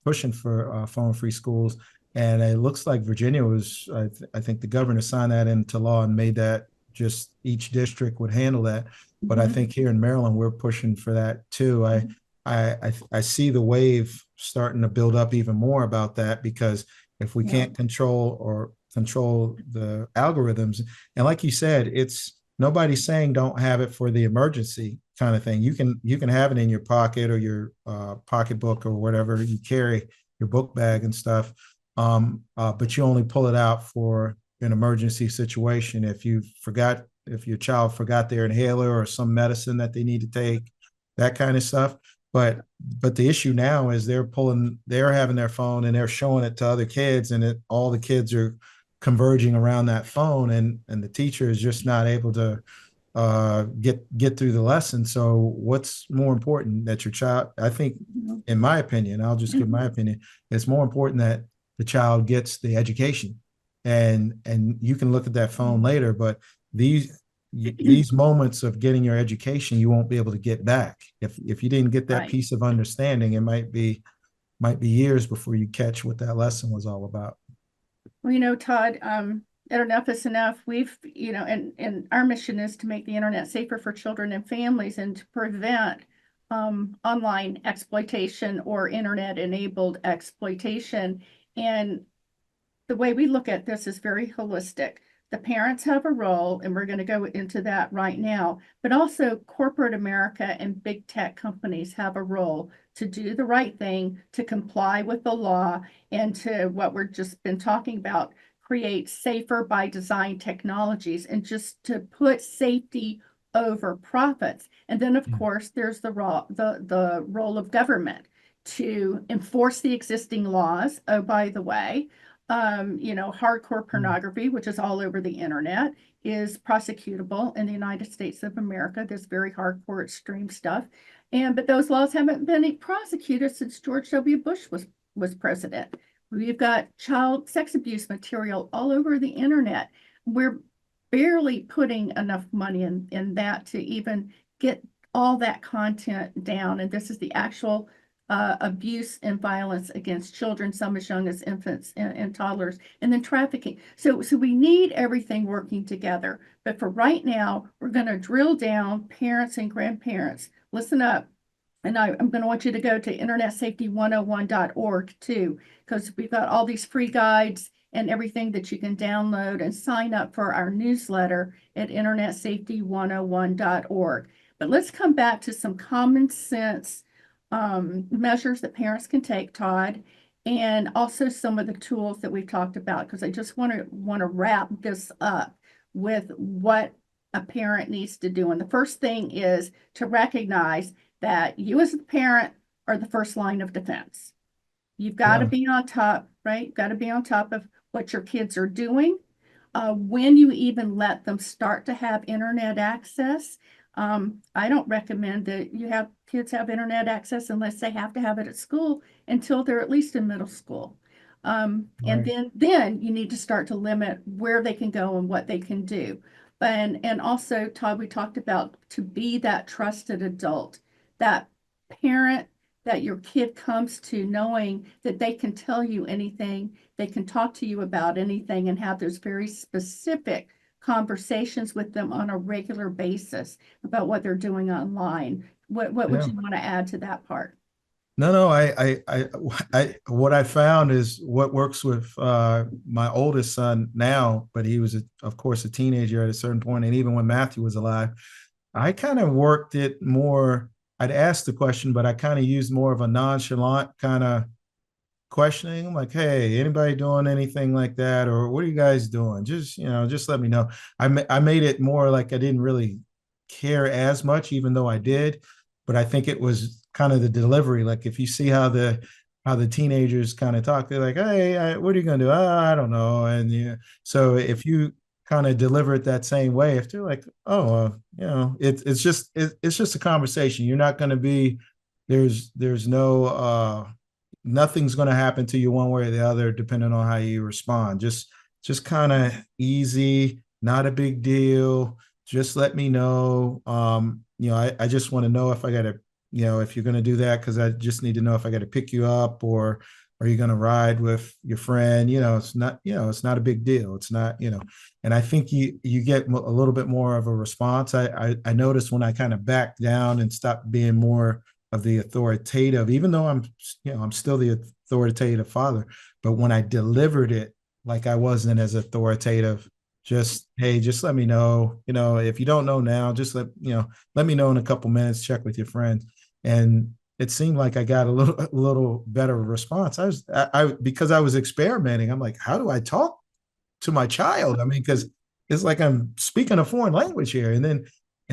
pushing for phone-free schools. And it looks like Virginia was, I think the governor signed that into law and made that just each district would handle that. But I think here in Maryland, we're pushing for that too. I see the wave starting to build up even more about that, because if we can't control the algorithms, and like you said, it's nobody's saying don't have it for the emergency kind of thing. You can have it in your pocket or your pocketbook or whatever you carry, your book bag and stuff. But you only pull it out for an emergency situation. If your child forgot their inhaler or some medicine that they need to take, that kind of stuff. But the issue now is they're having their phone and they're showing it to other kids, and all the kids are converging around that phone, and the teacher is just not able to get through the lesson. So what's more important, that your child, I think, in my opinion, I'll just give my opinion, it's more important that the child gets the education, and you can look at that phone later, but these moments of getting your education, you won't be able to get back. If you didn't get that piece of understanding, it might be years before you catch what that lesson was all about. Well, Todd, at Enough is Enough, we've, and our mission is to make the internet safer for children and families, and to prevent online exploitation or internet-enabled exploitation. And the way we look at this is very holistic. The parents have a role, and we're going to go into that right now, but also corporate America and big tech companies have a role to do the right thing, to comply with the law, and to, what we're just been talking about, create safer by design technologies, and just to put safety over profits. And then, of course, there's the role of government to enforce the existing laws. Oh, by the way, hardcore pornography, which is all over the internet, is prosecutable in the United States of America. There's very hardcore extreme stuff. But those laws haven't been prosecuted since George W. Bush was president. We've got child sex abuse material all over the internet. We're barely putting enough money in that to even get all that content down. And this is the actual abuse and violence against children, some as young as infants and toddlers, and then trafficking. So we need everything working together. But for right now, we're going to drill down. Parents and grandparents, listen up. And I'm going to want you to go to internetsafety101.org too, because we've got all these free guides and everything that you can download, and sign up for our newsletter at internetsafety101.org. But let's come back to some common sense measures that parents can take, Todd, and also some of the tools that we've talked about, because I just want to wrap this up with what a parent needs to do. And the first thing is to recognize that you as a parent are the first line of defense. You've got to be on top, right? You've got to be on top of what your kids are doing. When you even let them start to have internet access, I don't recommend that kids have internet access unless they have to have it at school until they're at least in middle school. And then you need to start to limit where they can go and what they can do. And also, Todd, we talked about to be that trusted adult, that parent that your kid comes to knowing that they can tell you anything, they can talk to you about anything, and have those very specific conversations with them on a regular basis about what they're doing online. What would you want to add to that part? No, what I found is what works with my oldest son now, but he was, of course, a teenager at a certain point, and even when Matthew was alive, I kind of worked it more. I'd ask the question, but I kind of used more of a nonchalant kind of questioning. I'm like, hey, anybody doing anything like that? Or what are you guys doing? Just let me know. I made it more like I didn't really care as much, even though I did. But I think it was kind of the delivery. Like if you see how the teenagers kind of talk, they're like, hey, what are you going to do? Oh, I don't know. And so if you kind of deliver it that same way, if they're like, it's just a conversation. You're not going to be, there's no, nothing's going to happen to you one way or the other, depending on how you respond. Just kind of easy, not a big deal. Just let me know. I just want to know if I got to if you're going to do that, because I just need to know if I got to pick you up, or are you going to ride with your friend? It's not a big deal. It's not, and I think you get a little bit more of a response. I noticed when I kind of backed down and stopped being more of the authoritative, even though I'm still the authoritative father, but when I delivered it like I wasn't as authoritative, just, hey, just let me know, if you don't know now, just let me know in a couple minutes, check with your friends. And it seemed like I got a little better response. Because I was experimenting. I'm like, how do I talk to my child? I mean, because it's like I'm speaking a foreign language here. And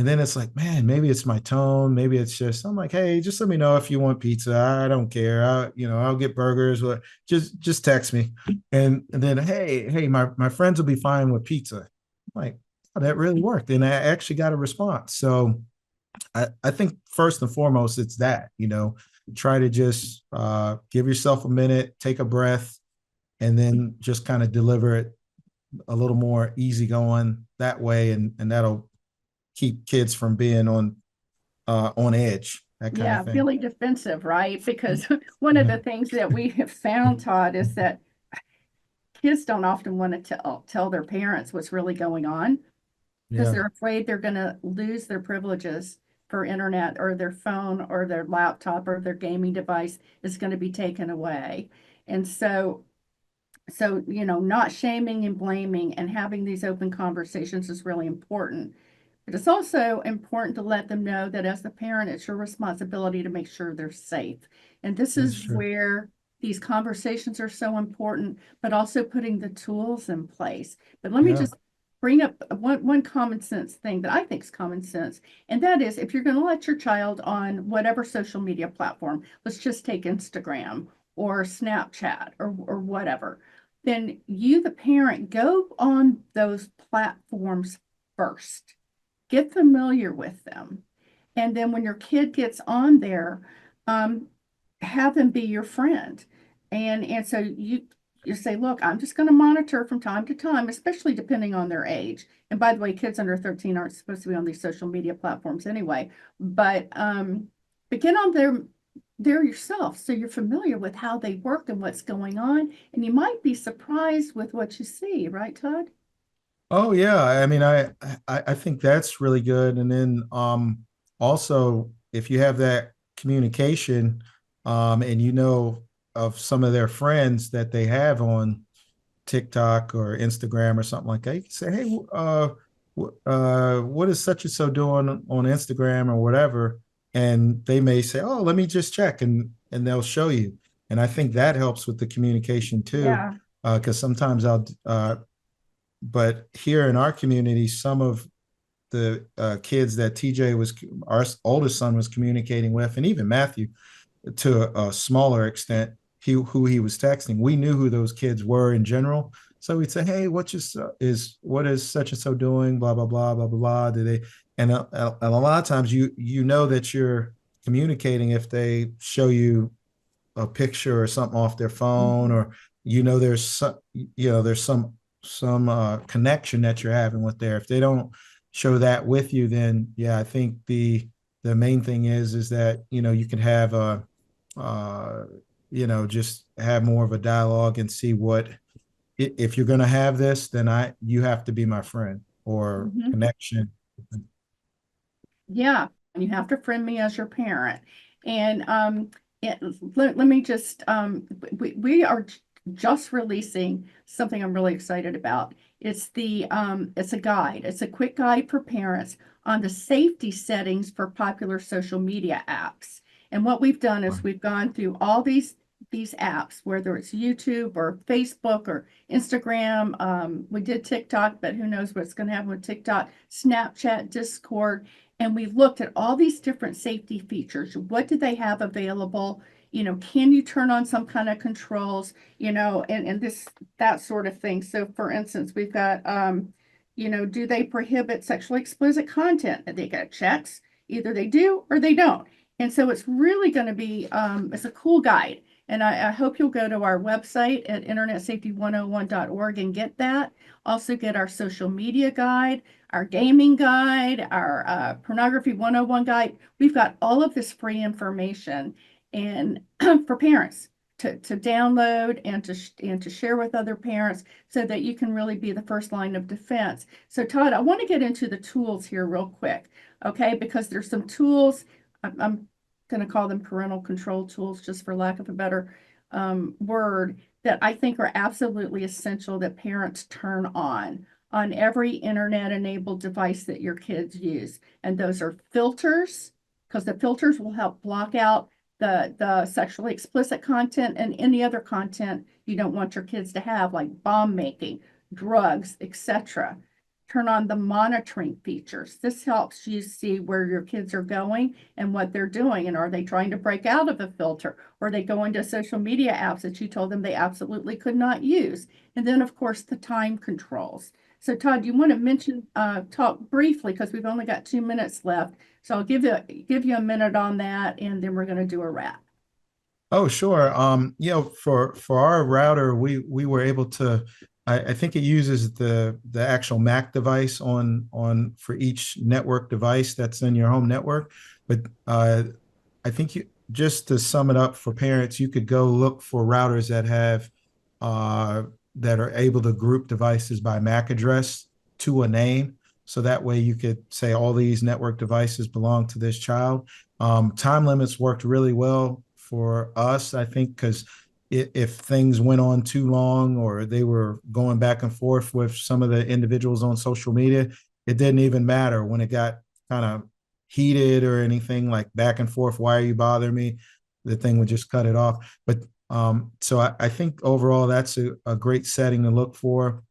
then it's like, man, maybe it's my tone. Maybe it's just, I'm like, hey, just let me know if you want pizza. I don't care. I'll get burgers, or just text me. And then, hey, my friends will be fine with pizza. I'm like, oh, that really worked. And I actually got a response. So I think first and foremost, it's that, try to just give yourself a minute, take a breath, and then just kind of deliver it a little more easygoing that way. And that'll keep kids from being on edge, that kind Yeah, of thing. feeling defensive, right? Because one of Yeah. the things that we have found, Todd, is that kids don't often want to tell their parents what's really going on because Yeah. they're afraid they're going to lose their privileges for internet, or their phone or their laptop or their gaming device is going to be taken away. And so not shaming and blaming and having these open conversations is really important. But it's also important to let them know that as the parent, it's your responsibility to make sure they're safe. And this That's is true. where these conversations are so important, but also putting the tools in place. But let me Yeah. just bring up one common sense thing that I think is common sense. And that is, if you're going to let your child on whatever social media platform, let's just take Instagram or Snapchat or whatever, then you, the parent, go on those platforms first, get familiar with them. And then when your kid gets on there, um, have them be your friend. And so you say, look, I'm just going to monitor from time to time, especially depending on their age. And by the way, kids under 13 aren't supposed to be on these social media platforms anyway. But get on there yourself, so you're familiar with how they work and what's going on. And you might be surprised with what you see, right, Todd? Oh yeah. I mean, I think that's really good. And then also, if you have that communication, and of some of their friends that they have on TikTok or Instagram or something like that, you can say, hey, what is such and so doing on Instagram or whatever? And they may say, oh, let me just check, and they'll show you. And I think that helps with the communication too, Yeah. because sometimes but here in our community, some of the kids that TJ our oldest son was communicating with, and even Matthew, to a smaller extent, who he was texting, we knew who those kids were in general. So we'd say, hey, what is such and so doing? Blah blah blah blah blah. Do they? And a lot of times you know that you're communicating if they show you a picture or something off their phone, Mhm. or there's some connection that you're having with there. If they don't show that with you, then yeah, I think the main thing is that you can have a uh, just have more of a dialogue and see what, if you're going to have this, then you have to be my friend or Mhm. connection. Yeah, and you have to friend me as your parent. And let me just we are just releasing something I'm really excited about. It's a guide. It's a quick guide for parents on the safety settings for popular social media apps. And what we've done is we've gone through all these apps, whether it's YouTube or Facebook or Instagram. We did TikTok, but who knows what's going to happen with TikTok, Snapchat, Discord, and we looked at all these different safety features. What do they have available? Can you turn on some kind of controls, and that sort of thing. So for instance, we've got, do they prohibit sexually explicit content? And they got checks. Either they do or they don't. And so it's really going to be, it's a cool guide. And I hope you'll go to our website at internetsafety101.org and get that. Also get our social media guide, our gaming guide, our pornography 101 guide. We've got all of this free information and for parents to download and to share with other parents so that you can really be the first line of defense. So Todd, I want to get into the tools here real quick, okay? Because there's some tools, I'm going to call them parental control tools just for lack of a better word, that I think are absolutely essential that parents turn on every internet enabled device that your kids use. And those are filters, because the filters will help block out the sexually explicit content and any other content you don't want your kids to have, like bomb making, drugs, etc. Turn on the monitoring features. This helps you see where your kids are going and what they're doing. And are they trying to break out of a filter? Or are they going to social media apps that you told them they absolutely could not use? And then, of course, the time controls. So Todd, you want to mention, talk briefly, because we've only got 2 minutes left. So I'll give you a minute on that, and then we're going to do a wrap. Oh, sure. For our router, we were able to. I think it uses the actual MAC device on for each network device that's in your home network. But I think just to sum it up for parents, you could go look for routers that have that are able to group devices by MAC address to a name. So that way you could say all these network devices belong to this child. Time limits worked really well for us, I think, because if things went on too long or they were going back and forth with some of the individuals on social media, it didn't even matter when it got kind of heated or anything like back and forth. Why are you bothering me? The thing would just cut it off. But so I think overall that's a great setting to look for.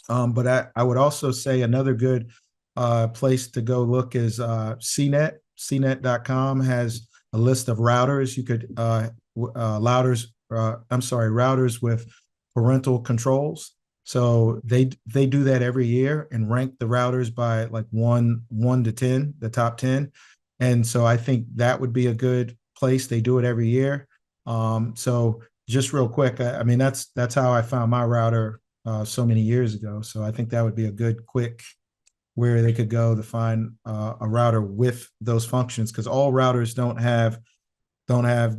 But I would also say another good place to go look is CNET. CNET.com has a list of routers. You could routers with parental controls. So they do that every year and rank the routers by like one to 10, the top 10. And so I think that would be a good place. They do it every year. So just real quick, I mean, that's how I found my router so many years ago. So I think that would be a good, quick where they could go to find a router with those functions, because all routers don't have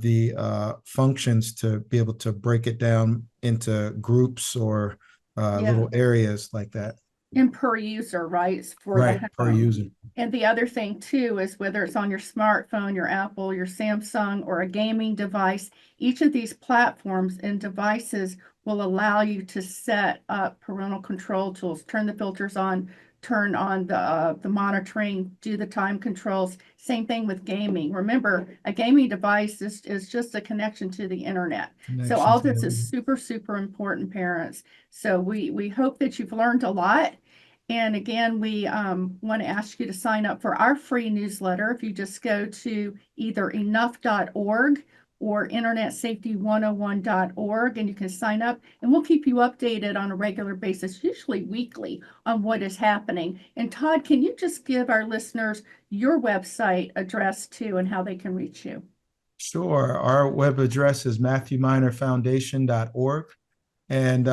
the functions to be able to break it down into groups or little areas like that. And per user, right? For right, per user. And the other thing too is whether it's on your smartphone, your Apple, your Samsung, or a gaming device, each of these platforms and devices will allow you to set up parental control tools, turn the filters on, turn on the monitoring, do the time controls. Same thing with gaming. Remember, a gaming device is just a connection to the internet. So all this is super, super important, parents. So we hope that you've learned a lot. And again, we want to ask you to sign up for our free newsletter. If you just go to either enough.org or internetsafety101.org, and you can sign up, and we'll keep you updated on a regular basis, usually weekly, on what is happening. And Todd, can you just give our listeners your website address too and how they can reach you? Sure. Our web address is matthewminerfoundation.org. And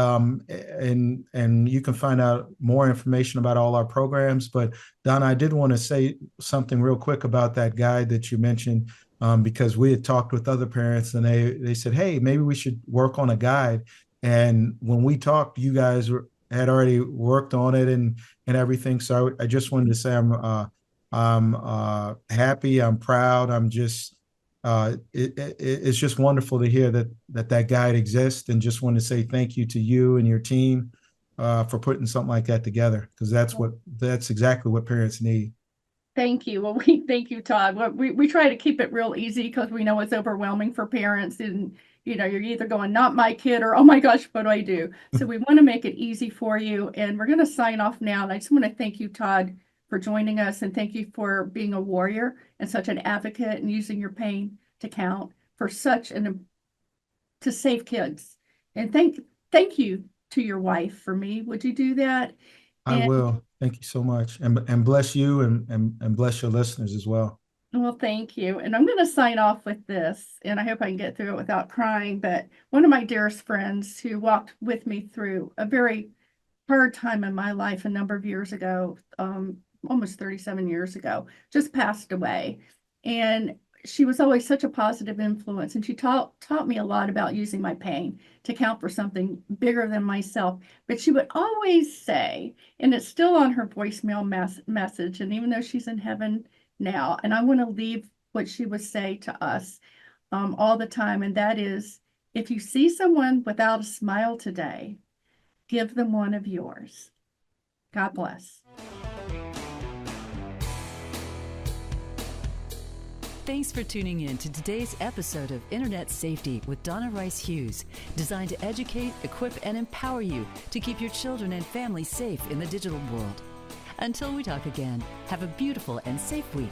you can find out more information about all our programs. But Donna, I did want to say something real quick about that guide that you mentioned, because we had talked with other parents and they said, hey, maybe we should work on a guide. And when we talked, you guys had already worked on it and everything. So I just wanted to say I'm happy, I'm proud, I'm just it's just wonderful to hear that guide exists, and just want to say thank you to you and your team for putting something like that together, because that's exactly what parents need. Thank you. Well, we thank you, Todd. We try to keep it real easy because we know it's overwhelming for parents, and you're either going, not my kid, or oh my gosh, what do I do? So we want to make it easy for you, and we're going to sign off now. And I just want to thank you, Todd, for joining us, and thank you for being a warrior and such an advocate and using your pain to count for to save kids. And thank you to your wife for me. Would you do that? I will. Thank you so much, and bless you and bless your listeners as well. Well, thank you. And I'm going to sign off with this, and I hope I can get through it without crying. But one of my dearest friends who walked with me through a very hard time in my life a number of years ago, almost 37 years ago, just passed away. And she was always such a positive influence. And she taught me a lot about using my pain to count for something bigger than myself. But she would always say, and it's still on her voicemail message, and even though she's in heaven now, and I want to leave what she would say to us all the time, and that is, if you see someone without a smile today, give them one of yours. God bless. Thanks for tuning in to today's episode of Internet Safety with Donna Rice Hughes, designed to educate, equip, and empower you to keep your children and family safe in the digital world. Until we talk again, have a beautiful and safe week.